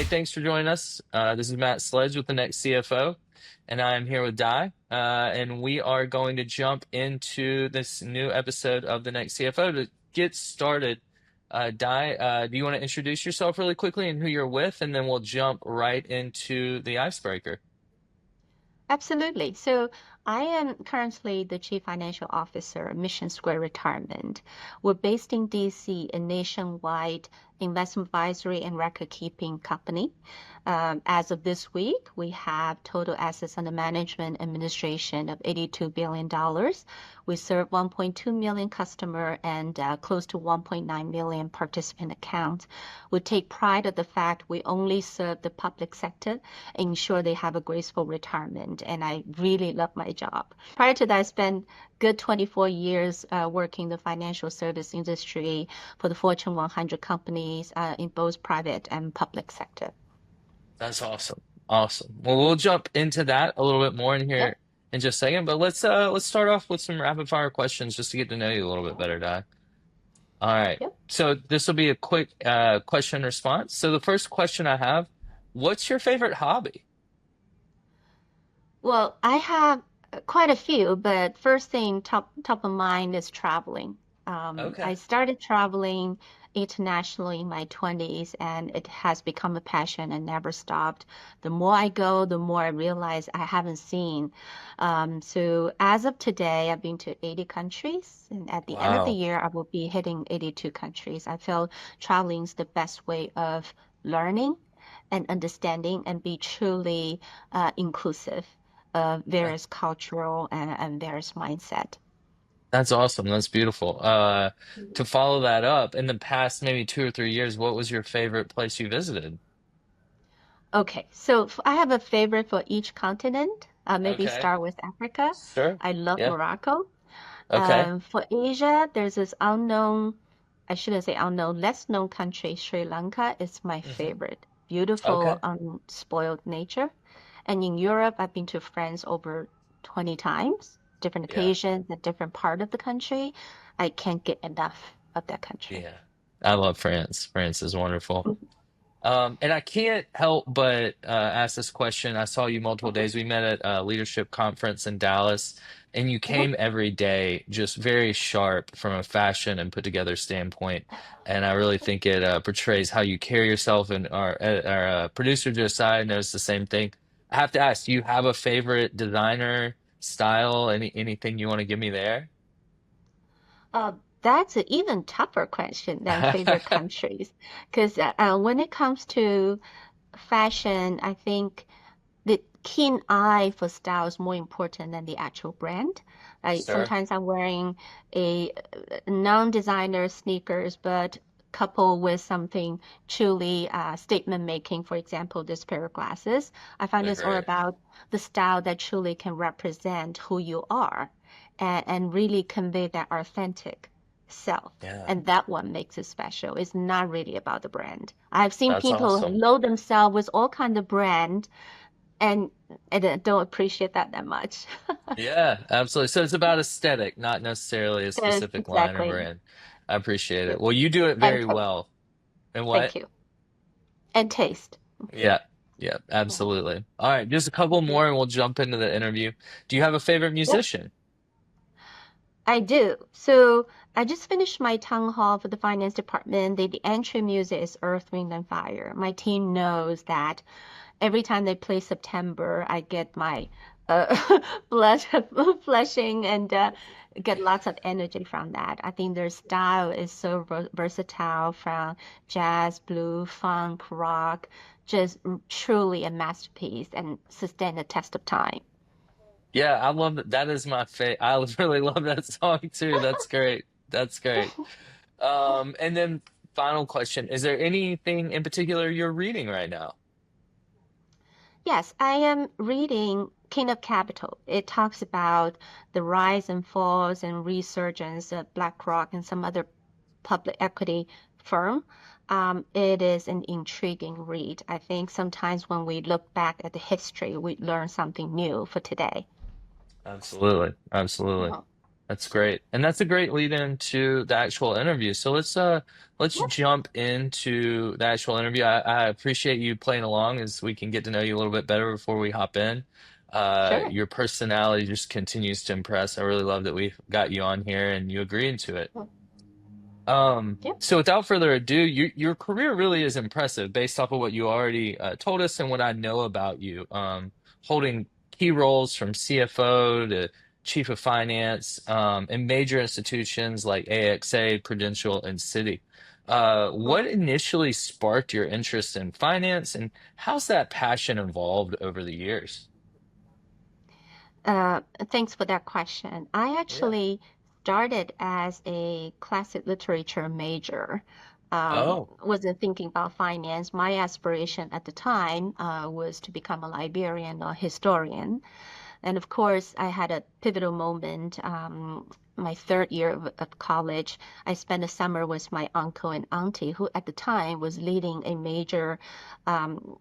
Hey, thanks for joining us. This is Matt Sledge with the next CFO, and I am here with Dai. And we are going to jump into this new episode of the next CFO. To get started, Dai, do you want to introduce yourself really quickly and who you're with, and then we'll jump right into the icebreaker. Absolutely. So I am currently the Chief Financial Officer of Mission Square Retirement. We're based in DC, a nationwide investment advisory and record keeping company. As of this week, we have total assets under management administration of $82 billion. We serve 1.2 million customer and close to 1.9 million participant accounts. We take pride of the fact we only serve the public sector, ensure they have a graceful retirement, and I really love my job. Prior to that, I spent good 24 years working in the financial service industry for the Fortune 100 companies in both private and public sector. That's awesome. Awesome. Well, we'll jump into that a little bit more in Yep. here in just a second, but let's start off with some rapid fire questions just to get to know you a little bit better, Dai. All right. Yep. So this will be a quick question response. So the first question I have, what's your favorite hobby? Well, I have quite a few, but first thing top of mind is traveling. I Okay. started traveling internationally in my 20s, and it has become a passion and never stopped. The more I go, the more I realize I haven't seen. So as of today, I've been to 80 countries, and at the end of the Wow. year, I will be hitting 82 countries. I feel traveling is the best way of learning and understanding and be truly inclusive of That- various cultural and various mindset. That's awesome. That's beautiful. To follow that up, in the past maybe 2 or 3 years, what was your favorite place you visited? Okay, so I have a favorite for each continent. Maybe Okay. start with Africa. Sure. I love Yeah. Morocco. Okay. For Asia, there's this unknown, I shouldn't say unknown, less known country, Sri Lanka is my Hmm. favorite. Beautiful, Okay. unspoiled nature. And in Europe, I've been to France over 20 times, different Yeah. occasions, a different part of the country. I can't get enough of that country. Yeah. I love France. France is wonderful. And I can't help but ask this question. I saw you multiple Mhm, days. We met at a leadership conference in Dallas, and you mhm. came every day just very sharp from a fashion and put together standpoint. And I really think it portrays how you carry yourself. And our producer Josiah knows the same thing. I have to ask, do you have a favorite designer style? Anything you want to give me there? Uh, that's an even tougher question than favorite countries, because when it comes to fashion, I think the keen eye for style is more important than the actual brand. Sure. Sometimes I'm wearing a non-designer sneakers, but coupled with something truly statement making. For example, this pair of glasses. I find They're it's all great. about the style that truly can represent who you are and really convey that authentic self. Yeah, And that one makes it special. It's not really about the brand. I've seen that's people awesome. load themselves with all kind of brand and don't appreciate that much. Yeah, absolutely. So it's about aesthetic, not necessarily a Yes, specific line or exactly. brand. I appreciate it. Yes. Well, you do it And very taste. well. And what? Thank you. And taste. Yeah, yeah, Mhm. absolutely. All right, just a couple more and we'll jump into the interview. Do you have a favorite Yep, musician? I do. So I just finished my town hall for the finance department. The entry music is Earth, Wind, and Fire. My team knows that every time they play September, I get my blood flushing and get lots of energy from that. I think their style is so versatile from jazz, blue, funk, rock, just truly a masterpiece and sustain the test of time. Yeah, I love that. That is my favorite. I really love that song too. That's great. That's great. And then final question, is there anything in particular you're reading right now? Yes, I am reading King of Capital. It talks about the rise and falls and resurgence of BlackRock and some other public equity firm. It is an intriguing read. I think sometimes when we look back at the history, we learn something new for today. Absolutely. Absolutely. Mhm. That's great. And that's a great lead into the actual interview. So let's Yep, jump into the actual interview. I appreciate you playing along as we can get to know you a little bit better before we hop in. sure. Your personality just continues to impress. I really love that we got you on here and you agreed to it. Mm, yep. So without further ado, your career really is impressive based off of what you already told us and what I know about you. Holding key roles from CFO to Chief of Finance in major institutions like AXA, Prudential, and Citi. What Mhm. initially sparked your interest in finance, and how's that passion evolved over the years? Uh, Thanks for that question. I Yeah. actually started as a classic literature major. Oh, Wasn't thinking about finance. My aspiration at the time was to become a librarian or historian. And of course, I had a pivotal moment. My third year of college, I spent a summer with my uncle and auntie, who at the time was leading a major um,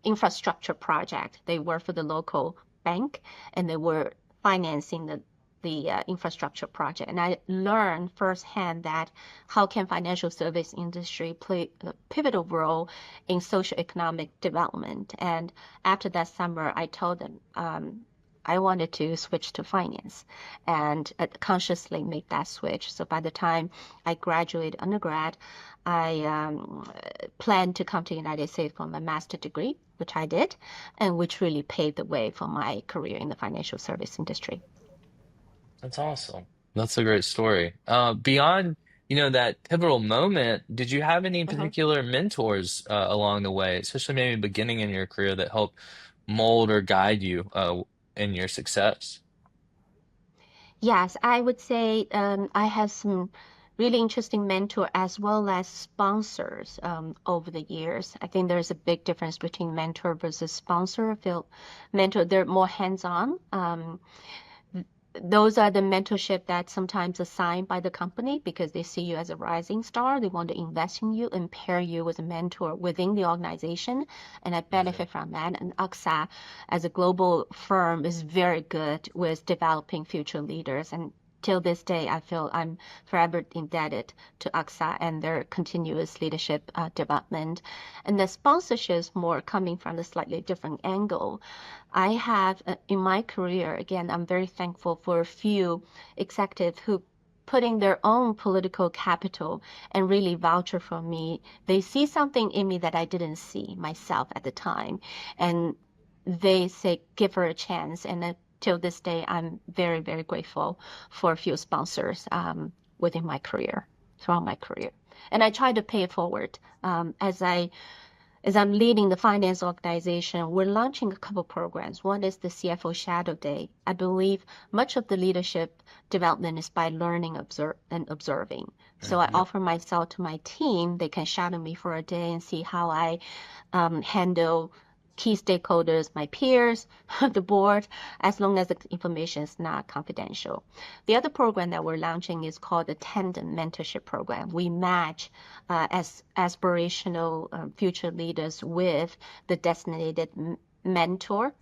infrastructure project. They worked for the local bank and they were financing the infrastructure project. And I learned firsthand that how can financial service industry play a pivotal role in socioeconomic development. And after that summer, I told them I wanted to switch to finance and consciously make that switch. So by the time I graduated undergrad, I planned to come to the United States for my master's degree, which I did, and which really paved the way for my career in the financial service industry. that's awesome. That's a great story. Beyond, that pivotal moment, did you have any Mhm. particular mentors along the way, especially maybe beginning in your career that helped mold or guide you in your success? Yes, I would say I have some really interesting mentor as well as sponsors over the years. I think there's a big difference between mentor versus sponsor. I feel mentor, they're more hands-on. Those are the mentorship that sometimes assigned by the company because they see you as a rising star. They want to invest in you and pair you with a mentor within the organization. And I Hmm. benefit from that. And AXA, as a global firm, is very good with developing future leaders. And till this day, I feel I'm forever indebted to AXA and their continuous leadership development. And the sponsorships more coming from a slightly different angle. I have in my career, again, I'm very thankful for a few executives who putting their own political capital and really voucher for me. They see something in me that I didn't see myself at the time. And they say, give her a chance. And till this day, I'm very, very grateful for a few sponsors within my career, throughout my career. And I try to pay it forward as I'm leading the finance organization, we're launching a couple programs. One is the CFO Shadow Day. I believe much of the leadership development is by learning, and observing. So I Hmm. offer myself to my team. They can shadow me for a day and see how I handle key stakeholders, my peers, the board, as long as the information is not confidential. The other program that we're launching is called the Tandem Mentorship Program. We match as aspirational future leaders with the designated mentor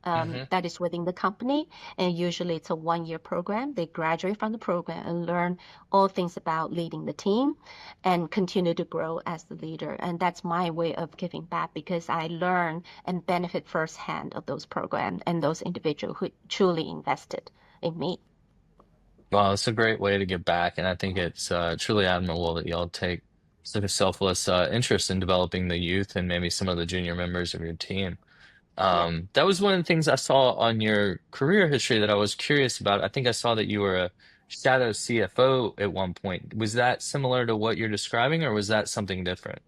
Hmm. that is within the company. And usually it's a 1 year program. They graduate from the program and learn all things about leading the team and continue to grow as the leader. And that's my way of giving back because I learn and benefit firsthand of those programs and those individuals who truly invested in me. Wow, it's a great way to give back, and I think it's truly admirable that y'all take such a selfless interest in developing the youth and maybe some of the junior members of your team. Yeah. That was one of the things I saw on your career history that I was curious about. I think I saw that you were a shadow CFO at one point. Was that similar to what you're describing, or was that something different?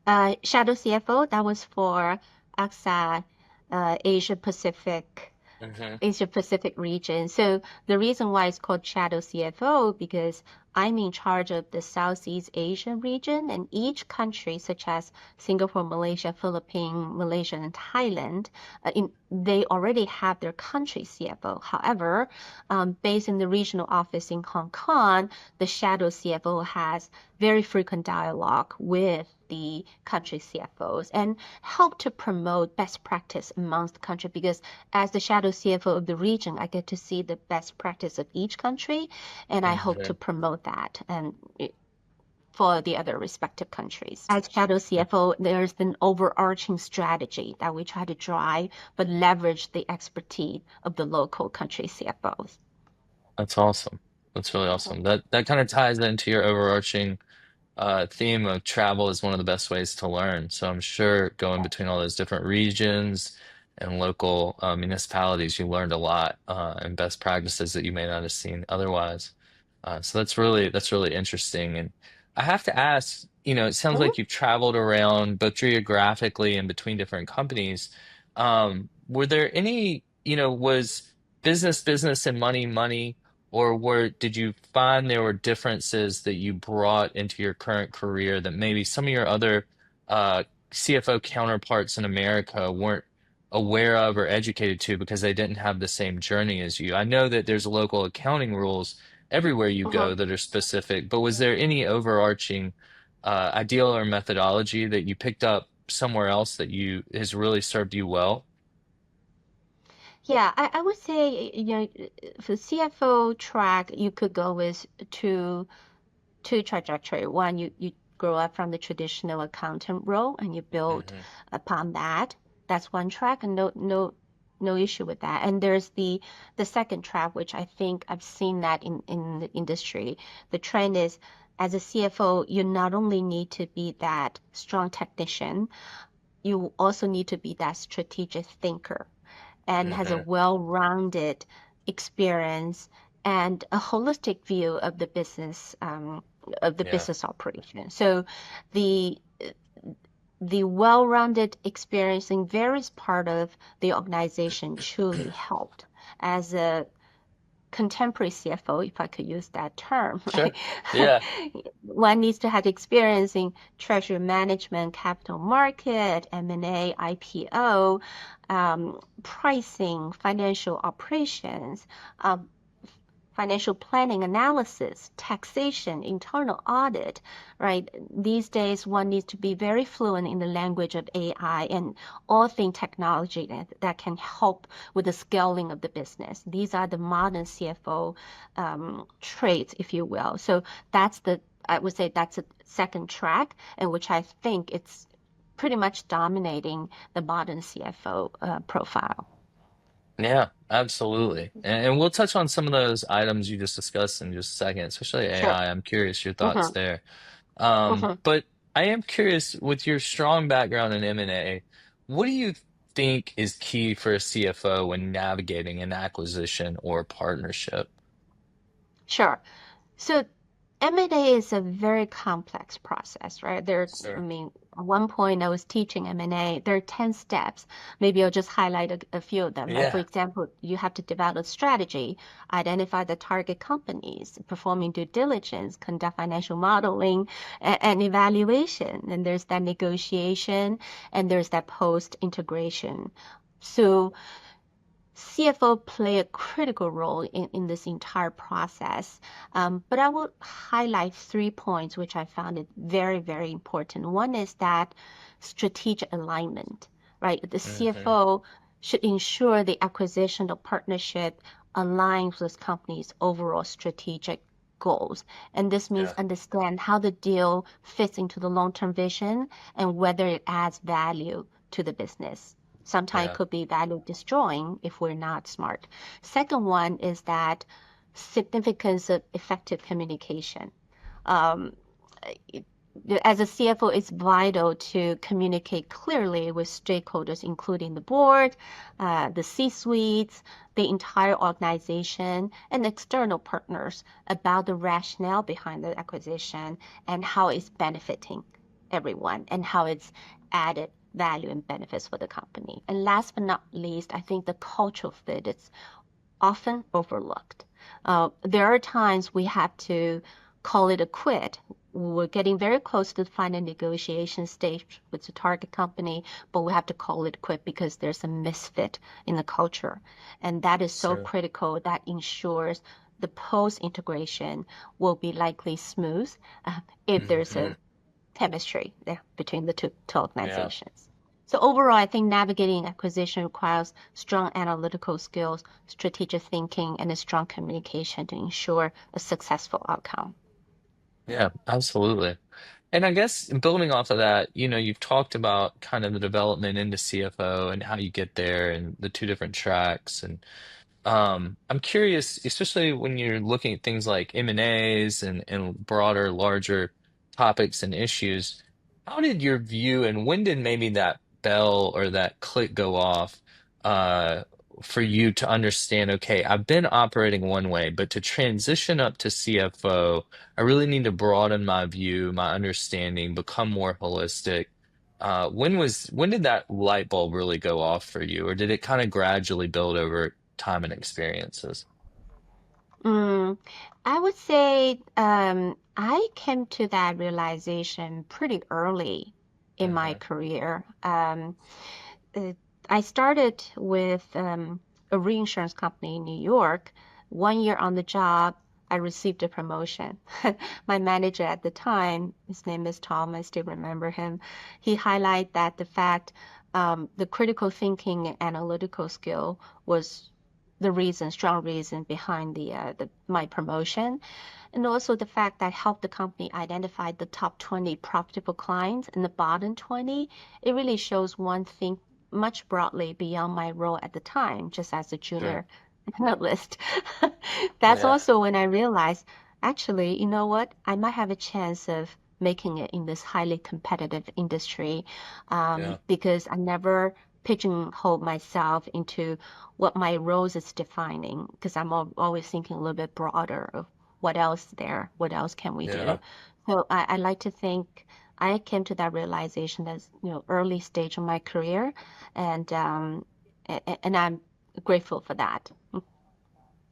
Shadow CFO, that was for AXA Asia Pacific Hmm. Asia Pacific region. So the reason why it's called Shadow CFO because I'm in charge of the Southeast Asian region, and each country, such as Singapore, Malaysia, Philippines, Malaysia, and Thailand, they already have their country CFO. However, based in the regional office in Hong Kong, the shadow CFO has very frequent dialogue with the country CFOs and help to promote best practice amongst the country, because as the shadow CFO of the region, I get to see the best practice of each country, and I hope to Hmm. promote that and for the other respective countries. As shadow CFO, there's an overarching strategy that we try to drive, but leverage the expertise of the local country CFOs. That's awesome. That's really Mhm. awesome. That kind of ties into your overarching theme of travel is one of the best ways to learn. So I'm sure going between all those different regions and local municipalities, you learned a lot and best practices that you may not have seen otherwise. So that's really interesting. And I have to ask, it sounds Mhm. like you've traveled around both geographically and between different companies. Were there any, was business and money? Or did you find there were differences that you brought into your current career that maybe some of your other uh, CFO counterparts in America weren't aware of or educated to because they didn't have the same journey as you? I know that there's local accounting rules everywhere you go Mhm. that are specific, but was there any overarching ideal or methodology that you picked up somewhere else that you has really served you well? Yeah, I would say, for CFO track, you could go with two trajectory. One, you grow up from the traditional accountant role and you build Hmm. upon that. That's one track, and no issue with that. And there's the second track, which I think I've seen that in the industry. The trend is, as a CFO, you not only need to be that strong technician, you also need to be that strategic thinker and has a Hmm. well-rounded experience and a holistic view of the Yeah, business operation. So the the well-rounded experience in various part of the organization truly helped. As a contemporary CFO, if I could use that term, right? sure. Yeah, One needs to have experience in treasury management, capital market, M&A, IPO, pricing, financial operations, um, financial planning analysis, taxation, internal audit, right? These days, one needs to be very fluent in the language of AI and all things technology that can help with the scaling of the business. These are the modern CFO traits, if you will. So I would say that's a second track, in which I think it's pretty much dominating the modern CFO profile. yeah, absolutely. And we'll touch on some of those items you just discussed in just a second, especially Sure. AI. I'm curious your thoughts Hmm. there. Hmm. But I am curious with your strong background in M&A, what do you think is key for a CFO when navigating an acquisition or partnership? Sure. So M&A is a very complex process, right? I Sure. mean, at one point I was teaching M&A. There are 10 steps. Maybe I'll just highlight a few of them. Like, for Yeah. example, you have to develop a strategy, identify the target companies, performing due diligence, conduct financial modeling and evaluation. And there's that negotiation and there's that post-integration. So CFO play a critical role in this entire process. But I will highlight 3 points which I found it very, very important. One is that strategic alignment, right? The Hmm. CFO should ensure the acquisition or partnership aligns with company's overall strategic goals. And this means Yeah. understand how the deal fits into the long-term vision and whether it adds value to the business. Sometimes it Yeah. could be value destroying if we're not smart. Second one is that significance of effective communication. Um, it- as a CFO, it's vital to communicate clearly with stakeholders, including the board, the C-suites, the entire organization, and external partners about the rationale behind the acquisition and how it's benefiting everyone and how it's added value and benefits for the company. And last but not least, I think the cultural fit is often overlooked. There are times we have to call it a quit. We're getting very close to the final negotiation stage with the target company, but we have to call it quit because there's a misfit in the culture. And that is so Sure. critical that ensures the post integration will be likely smooth if there's Hmm. a chemistry there between the two Yeah. organizations. So overall, I think navigating acquisition requires strong analytical skills, strategic thinking, and a strong communication to ensure a successful outcome. Yeah, absolutely. And I guess building off of that, you've talked about kind of the development into CFO and how you get there and the two different tracks. And I'm curious, especially when you're looking at things like M&As and broader, larger topics and issues, how did your view and when did maybe that bell or that click go off uh, for you to understand, okay, I've been operating one way, but to transition up to CFO, I really need to broaden my view, my understanding, become more holistic. When did that light bulb really go off for you, or did it kind of gradually build over time and experiences? Mm, I would say I came to that realization pretty early in my Hmm. career. Uh, I started with a reinsurance company in New York. 1 year on the job, I received a promotion. My manager at the time, his name is Tom, I still remember him. He highlighted that the fact the critical thinking and analytical skill was the reason, strong reason behind the my promotion, and also the fact that helped the company identify the top 20 profitable clients and the bottom 20. It really shows one thing much broadly beyond my role at the time, just as a Sure. junior analyst. That's Yeah. also when I realized, actually, you know what? I might have a chance of making it in this highly competitive industry, Yeah. because I never pigeonhole myself into what my roles is defining, because I'm always thinking a little bit broader of what else there, what else can we do. Yeah. So I like to think I came to that realization as, early stage of my career, and and I'm grateful for that.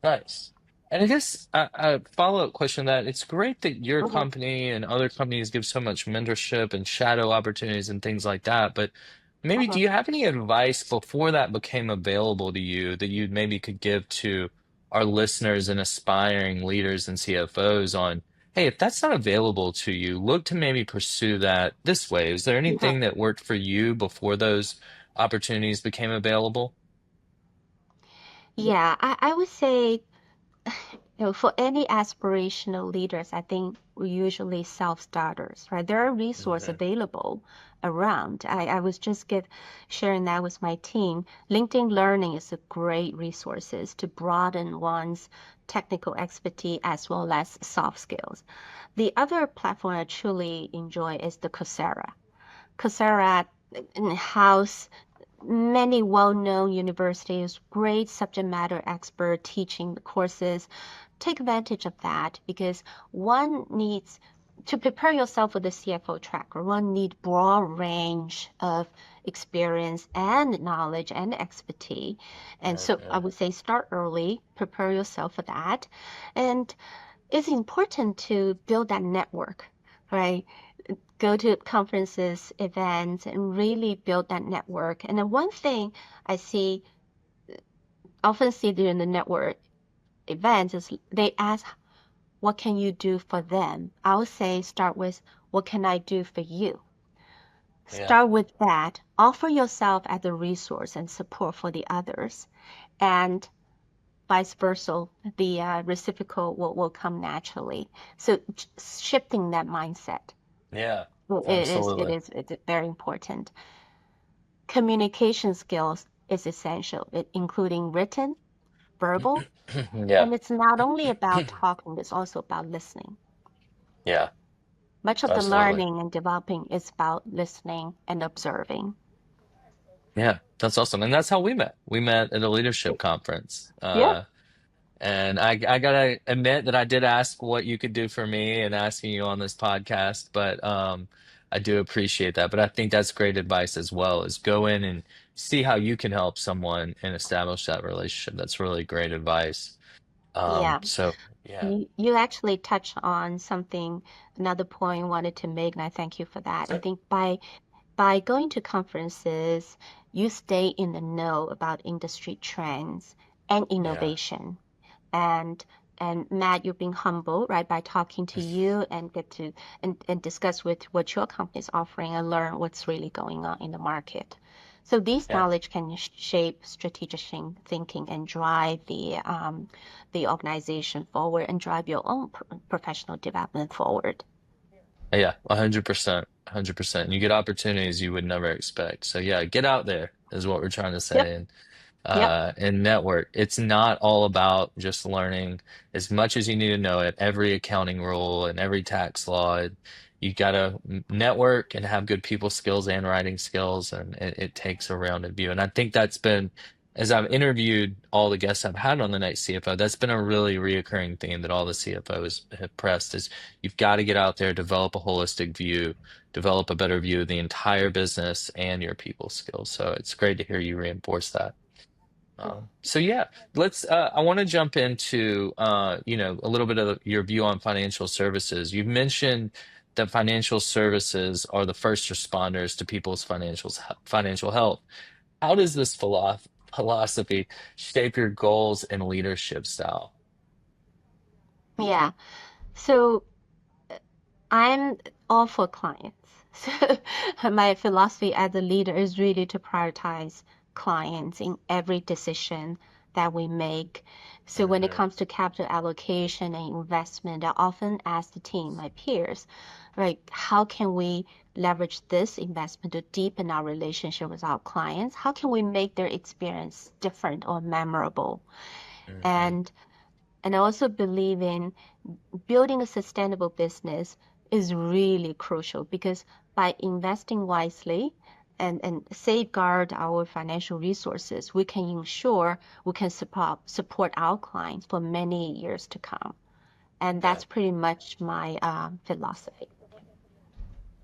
Nice. And I guess a follow-up question to that it's great that your Mhm, company and other companies give so much mentorship and shadow opportunities and things like that. But maybe do mhm. you have any advice before that became available to you that you maybe could give to our listeners and aspiring leaders and CFOs on, hey, if that's not available to you, look to maybe pursue that this way. Is there Mhm. anything that worked for you before those opportunities became available? Yeah, I would say, for any aspirational leaders, I think we usually self-starters, right? There are resources Hmm. available around. I was just sharing that with my team. LinkedIn Learning is a great resources to broaden one's technical expertise as well as soft skills. The other platform I truly enjoy is the Coursera. Coursera house many well-known universities, great subject matter expert teaching the courses. Take advantage of that because one needs to prepare yourself for the CFO track, or one need broad range of experience and knowledge and expertise. And so I Hmm. would say start early, prepare yourself for that. And it's important to build that network, right? Go to conferences, events, and really build that network. And then one thing I often see during the network events is they ask, what can you do for them? I would say start with, what can I do for you? Yeah. Start with that. Offer yourself as a resource and support for the others. And vice versa, the reciprocal will come naturally. So shifting that mindset. Yeah. It is, it Absolutely. is, it's very important. Communication skills is essential, including written, verbal, Yeah. and it's not only about talking, it's also about listening. Yeah, Much of the absolutely. learning and developing is about listening and observing. Yeah, that's awesome. And that's how we met. We met at a leadership conference. Yeah. And I gotta admit that I did ask what you could do for me and asking you on this podcast, but I do appreciate that. But I think that's great advice as well, is go in and see how you can help someone and establish that relationship. That's really great advice. Yeah. So yeah, You actually touched on something, another point I wanted to make, and I thank you for that. I think by going to conferences, you stay in the know about industry trends and yeah, innovation. And Matt, you're being humble, right, by talking to you and get to and discuss with what your company is offering and learn what's really going on in the market. So these yeah. knowledge can shape strategic thinking and drive the organization forward and drive your own professional development forward. Yeah, 100%, 100%. You get opportunities you would never expect. So yeah, get out there is what we're trying to Yep, say. yep. And network. It's not all about just learning as much as you need to know it, every accounting rule and every tax law. You gotta network and have good people skills and writing skills, and it takes a rounded view. And I think that's been, as I've interviewed all the guests I've had on the next CFO, that's been a really reoccurring theme that all the CFOs have pressed is you've got to get out there, develop a holistic view, develop a better view of the entire business and your people skills. So it's great to hear you reinforce that. So yeah, let's I want to jump into a little bit of your view on financial services. You've mentioned that financial services are the first responders to people's financial health. How does this philosophy shape your goals and leadership style? Yeah. So I'm all for clients. So my philosophy as a leader is really to prioritize clients in every decision that we make. So when it Hmm. comes to capital allocation and investment, I often ask the team, my peers, right, how can we leverage this investment to deepen our relationship with our clients? How can we make their experience different or memorable? Hmm. And I also believe in building a sustainable business is really crucial because by investing wisely and safeguard our financial resources, we can ensure we can support our clients for many years to come. And Yeah. that's pretty much my philosophy.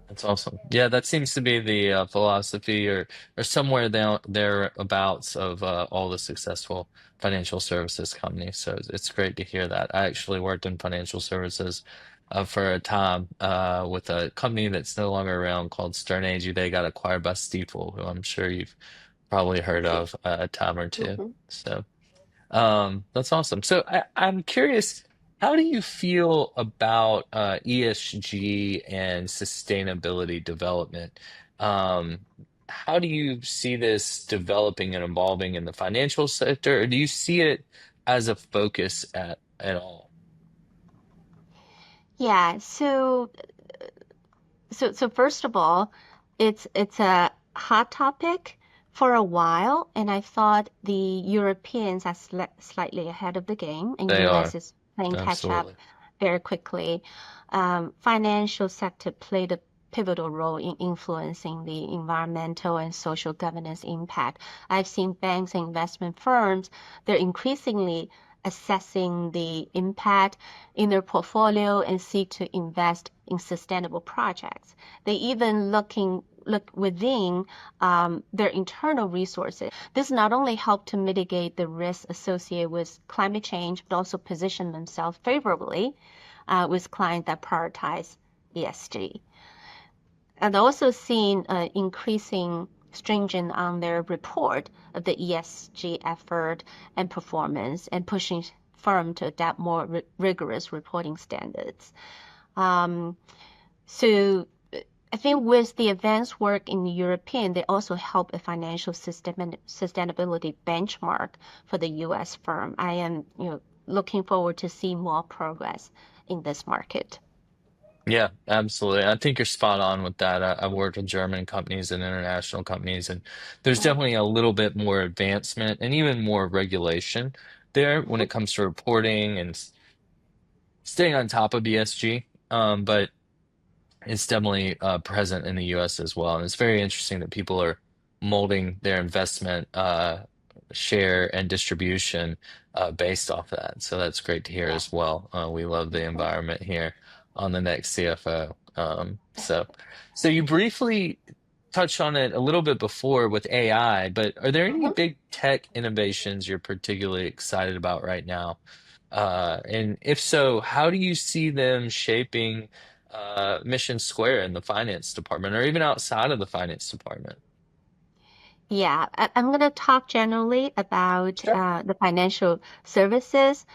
That's awesome. Yeah, that seems to be the philosophy or somewhere down thereabouts of all the successful financial services companies. So it's great to hear that. I actually worked in financial services for a time with a company that's no longer around called Stern Agee. They got acquired by Stifel, who I'm sure you've probably heard of a time or two. Mhm. So. That's awesome. So I'm curious, how do you feel about ESG and sustainability development? Um, how do you see this developing and evolving in the financial sector, or do you see it as a focus at all? Yeah, so first of all, it's a hot topic for a while, and I thought the Europeans are slightly ahead of the game, and They US are, is playing catch up absolutely. very quickly. Financial sector played a pivotal role in influencing the environmental and social governance impact. I've seen banks and investment firms, they're increasingly assessing the impact in their portfolio and seek to invest in sustainable projects. They even look within their internal resources. This not only help to mitigate the risks associated with climate change, but also position themselves favorably with clients that prioritize ESG. And also seen increasing stringent on their report of the ESG effort and performance and pushing firm to adapt more rigorous reporting standards. Um, so I think with the advanced work in the European, they also help a financial system and sustainability benchmark for the U.S. firm. I am, looking forward to see more progress in this market. Yeah, absolutely. I think you're spot on with that. I've worked with German companies and international companies, and there's Mhm, definitely a little bit more advancement and even more regulation there when mhm, it comes to reporting and staying on top of ESG. But it's definitely present in the US as well. And it's very interesting that people are molding their investment share and distribution based off that. So that's great to hear yeah. as well. We love the Mhm, environment here on the next CFO. So you briefly touched on it a little bit before with AI, but are there any mhm. big tech innovations you're particularly excited about right now? And if so, how do you see them shaping Mission Square in the finance department or even outside of the finance department? Yeah, I'm going to talk generally about Sure. the financial services.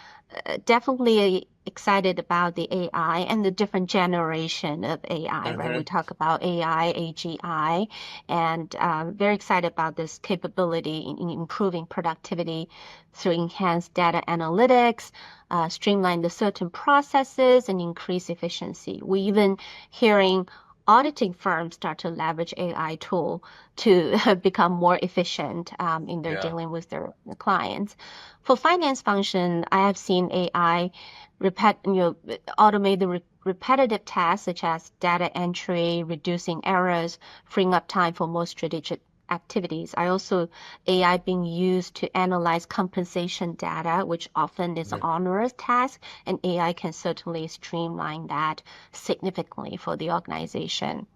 Definitely excited about the AI and the different generation of AI, right? We Hmm. talk about AI, AGI, and very excited about this capability in improving productivity through enhanced data analytics, streamline the certain processes, and increase efficiency. We even hearing auditing firms start to leverage AI tool to become more efficient in their Yeah. dealing with their clients. For finance function, I have seen AI automate the repetitive tasks such as data entry, reducing errors, freeing up time for more strategic activities. I also AI being used to analyze compensation data, which often is an Yeah. onerous task, and AI can certainly streamline that significantly for the organization.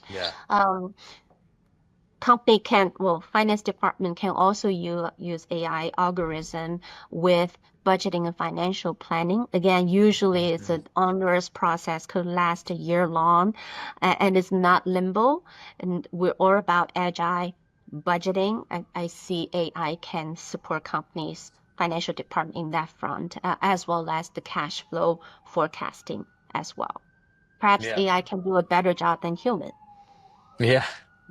Yeah. Um, company can, well, finance department can also use AI algorithm with budgeting and financial planning. Again, usually it's Mhm. an onerous process, could last a year long, and it's not limbo. And we're all about agile budgeting. I see AI can support companies' financial department in that front, as well as the cash flow forecasting as well. Perhaps Yeah. AI can do a better job than human. Yeah,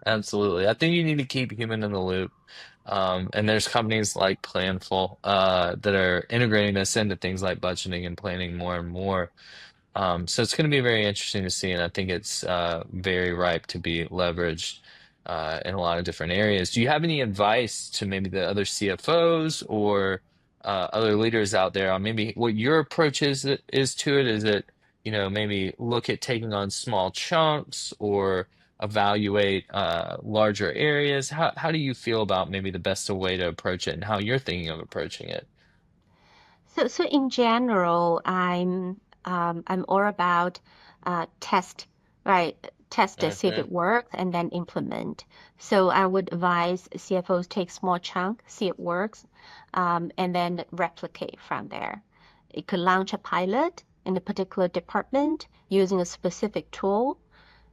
absolutely. I think you need to keep human in the loop. And there's companies like Planful that are integrating this into things like budgeting and planning more and more. So it's going to be very interesting to see, and I think it's very ripe to be leveraged in a lot of different areas. Do you have any advice to maybe the other CFOs or other leaders out there on maybe what your approach is to it? Is it, maybe look at taking on small chunks or evaluate larger areas? How do you feel about maybe the best way to approach it and how you're thinking of approaching it? So in general, I'm all about test, right? Test it, see if Hmm. it works, and then implement. So I would advise CFOs take small chunk, see it works, and then replicate from there. It could launch a pilot in a particular department using a specific tool,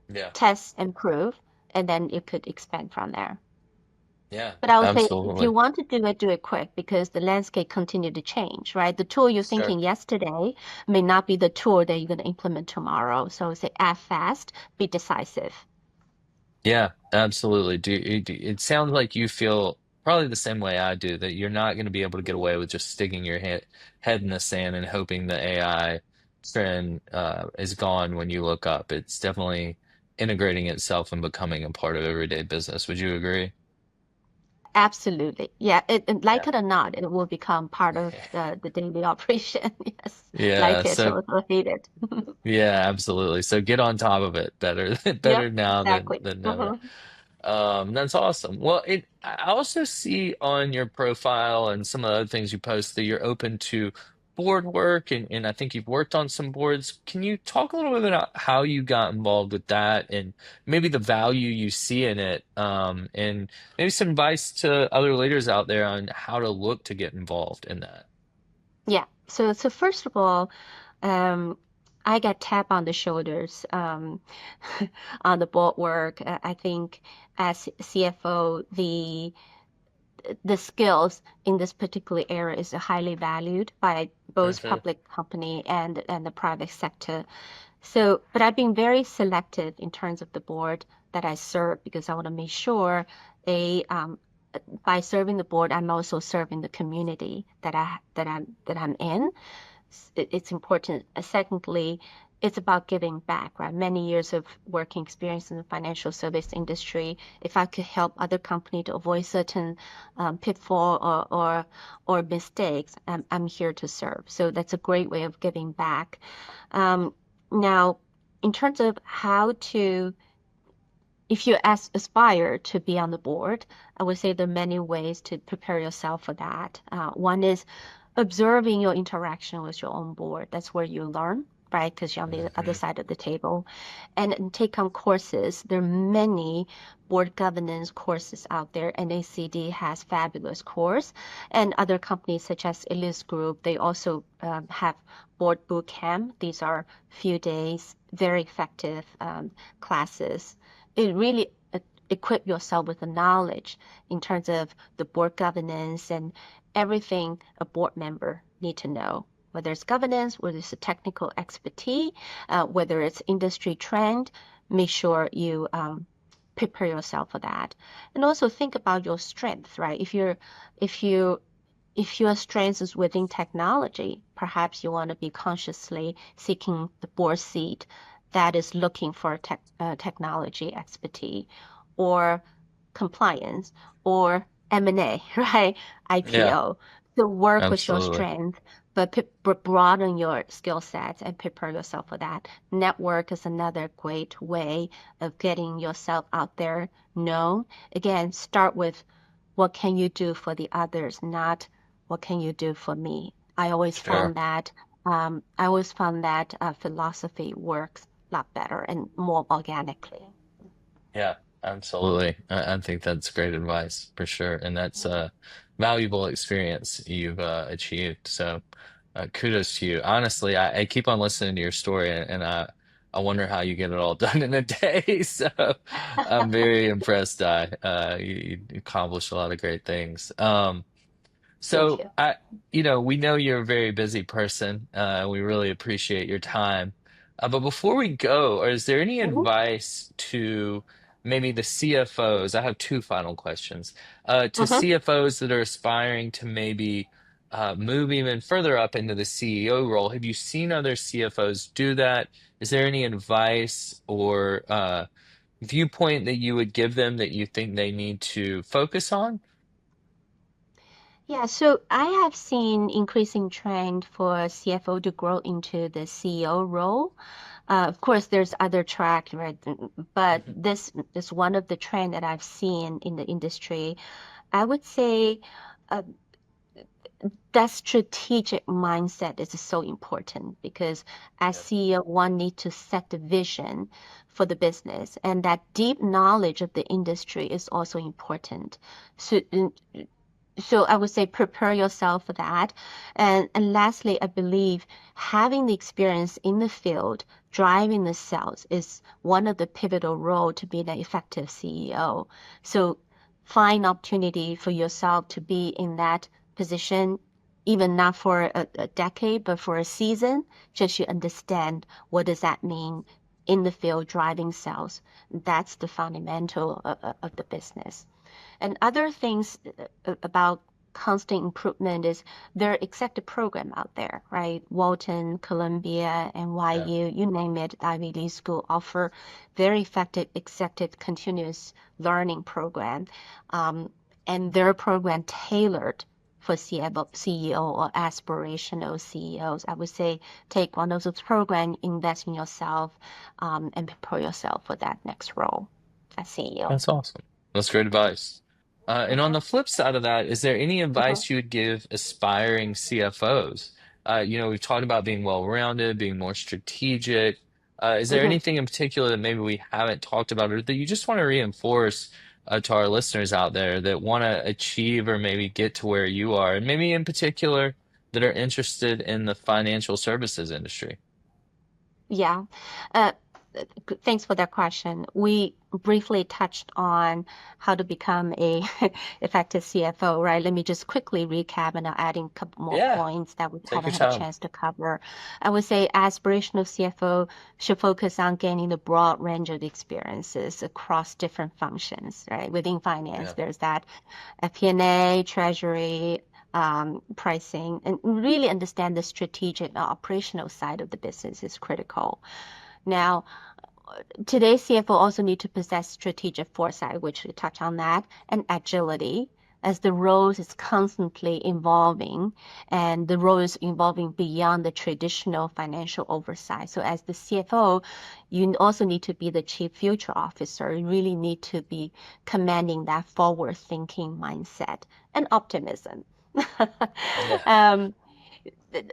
Yeah, test and prove, and then it could expand from there. yeah, But I would say if you absolutely. want to do it quick because the landscape continue to change, right? The tool you're Sure. thinking yesterday may not be the tool that you're going to implement tomorrow. So say act fast, be decisive. Yeah, absolutely. It sounds like you feel probably the same way I do, that you're not going to be able to get away with just sticking your head in the sand and hoping the AI trend is gone when you look up. It's definitely integrating itself and becoming a part of everyday business. Would you agree? Absolutely. Yeah, like Yeah. it or not, it will become part of the daily operation. Yes. Yeah, Like it so or hate it. yeah, absolutely. So get on top of it. Better Yep, better now than exactly. never. That's awesome. Well, I also see on your profile and some of the other things you post that you're open to board work and I think you've worked on some boards. Can you talk a little bit about how you got involved with that and maybe the value you see in it? And maybe some advice to other leaders out there on how to look to get involved in that. Yeah. So first of all, um, I get tap on the shoulders on the board work. I think as CFO, the skills in this particular area is highly valued by both Hmm. public company and the private sector. So, but I've been very selective in terms of the board that I serve because I want to make sure they by serving the board, I'm also serving the community that I'm in. It's important. Secondly, it's about giving back, right? Many years of working experience in the financial service industry. If I could help other company to avoid certain pitfall or mistakes, I'm here to serve. So that's a great way of giving back. Um, now, in terms of how to if you aspire to be on the board, I would say there are many ways to prepare yourself for that. One is observing your interaction with your own board. That's where you learn. right? Because you're on the other Hmm. side of the table, and take on courses. There are many board governance courses out there. NACD has fabulous course, and other companies such as Elise Group, they also have board boot camp. These are few days, very effective classes. It really equip yourself with the knowledge in terms of the board governance and everything a board member need to know, whether it's governance, whether it's a technical expertise, whether it's industry trend. Make sure you prepare yourself for that, and also think about your strength, right? If you if your strength is within technology, perhaps you want to be consciously seeking the board seat that is looking for technology expertise or compliance or M&A, right? Yeah, IPO. So work with your absolutely. strength, but broaden your skill sets and prepare yourself for that. Network is another great way of getting yourself out there known. Again, start with what can you do for the others, not what can you do for me? Sure. I always found that philosophy works a lot better and more organically. Yeah, absolutely. I think that's great advice for sure. And that's a valuable experience you've achieved. So kudos to you. Honestly, I keep on listening to your story and I wonder how you get it all done in a day. So I'm very impressed, Di. You accomplished a lot of great things. Thank So you. we know you're a very busy person. We really appreciate your time. But before we go, is there any Mhm. advice to maybe the CFOs? I have two final questions. To Mhm. CFOs that are aspiring to maybe move even further up into the CEO role. Have you seen other CFOs do that? Is there any advice or viewpoint that you would give them that you think they need to focus on? Yeah, so I have seen increasing trend for CFO to grow into the CEO role. Of course, there's other track, right? But Mhm. this is one of the trend that I've seen in the industry. I would say uh, that strategic mindset is so important because as Yeah, CEO, one need to set the vision for the business, and that deep knowledge of the industry is also important. So, so I would say prepare yourself for that. And lastly, I believe having the experience in the field, driving the sales is one of the pivotal role to be an effective CEO. So find opportunity for yourself to be in that position, even not for a decade, but for a season, just you understand what does that mean in the field driving sales. That's the fundamental of the business. And other things about constant improvement is there are executive program out there, right? Walton, Columbia, yeah, NYU, you name it, Ivy League school offer very effective executive continuous learning program. Um, and their program tailored for CEO or aspirational CEOs. I would say take one of those programs, invest in yourself, and prepare yourself for that next role as CEO. that's awesome. That's great advice. And on Mhm. the flip side of that, is there any Mhm. advice you would give aspiring CFOs? We've talked about being well-rounded, being more strategic. Is there Mhm. anything in particular that maybe we haven't talked about or that you just want to reinforce to our listeners out there that want to achieve or maybe get to where you are, and maybe in particular that are interested in the financial services industry? Yeah. Uh, Thanks for that question. We briefly touched on how to become a effective CFO, right? Let me just quickly recap and I'll add in a couple more Yeah, points that we take haven't your had a time. chance to cover. I would say aspirational CFO should focus on gaining the broad range of experiences across different functions, right? Within finance, Yeah, there's that FP&A, treasury, pricing, and really understand the strategic and operational side of the business is critical. Now, today's CFO also need to possess strategic foresight, which we touch on that, and agility, as the role is constantly evolving and the role is evolving beyond the traditional financial oversight. So as the CFO, you also need to be the chief future officer. You really need to be commanding that forward thinking mindset and optimism. yeah, um,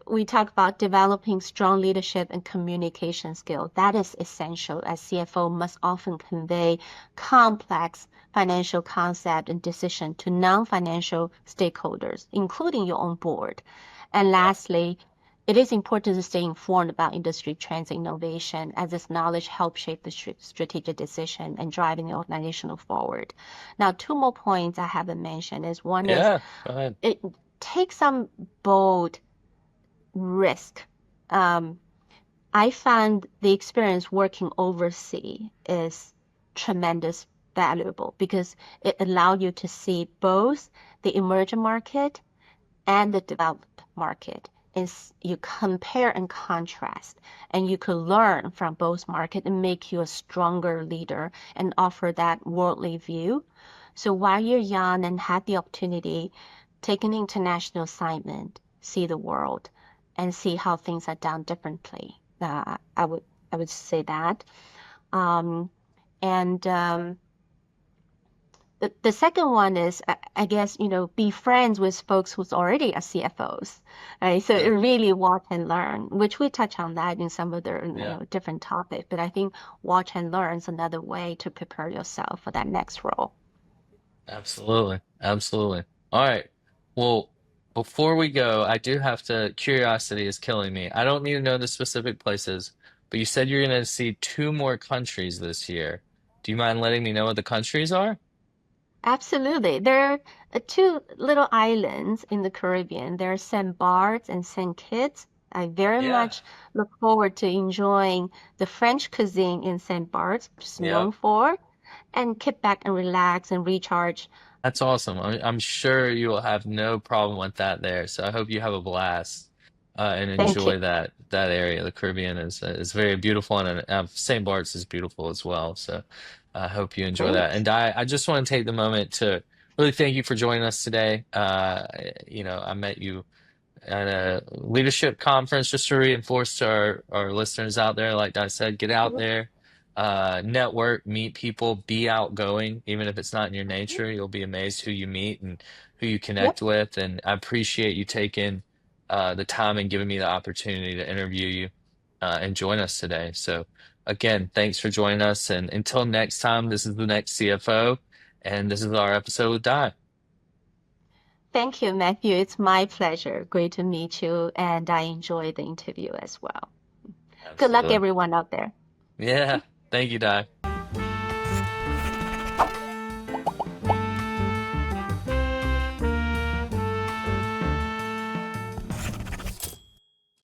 we talk about developing strong leadership and communication skill. That is essential, as CFO must often convey complex financial concept and decision to non-financial stakeholders, including your own board. And Yeah. lastly, it is important to stay informed about industry trends and innovation, as this knowledge helps shape the strategic decision and driving the organization forward. Now, two more points I haven't mentioned is one is Yeah. Go ahead. it takes some bold risk. Um, I found the experience working overseas is tremendous valuable because it allowed you to see both the emerging market and the developed market. And you compare and contrast, and you could learn from both markets and make you a stronger leader and offer that worldly view. So while you're young and have the opportunity, take an international assignment, see the world, and see how things are done differently. I would say that. Um, and the second one is, I guess, be friends with folks who's already a CFOs, right? So it Yeah. really watch and learn, which we touch on that in some of the, Yeah. different topics. But I think watch and learn is another way to prepare yourself for that next role. Absolutely. Absolutely. All right. Well, before we go, I do have to, curiosity is killing me. I don't need to know the specific places, but you said you're going to see two more countries this year. Do you mind letting me know what the countries are? Absolutely. There are two little islands in the Caribbean. There are St. Barts and St. Kitts. I very Yeah. much look forward to enjoying the French cuisine in St. Barts, which is known Yep. for, and kick back and relax and recharge. That's awesome. I'm sure you will have no problem with that there. So I hope you have a blast and Thank you. enjoy that area. The Caribbean is very beautiful, and St. Bart's is beautiful as well. So I hope you enjoy that. Great. And I just want to take the moment to really thank you for joining us today. I met you at a leadership conference just to reinforce to our listeners out there, like I said, get out Mhm. there, network, meet people, be outgoing, even if it's not in your nature. You'll be amazed who you meet and who you Yep. connect with. And I appreciate you taking the time and giving me the opportunity to interview you and join us today. So again, thanks for joining us. And until next time, this is the next CFO, and this is our episode with Di. Thank you, Matthew. It's my pleasure. Great to meet you, and I enjoyed the interview as well. Good luck, Absolutely. everyone out there. Yeah. Thank you, Di.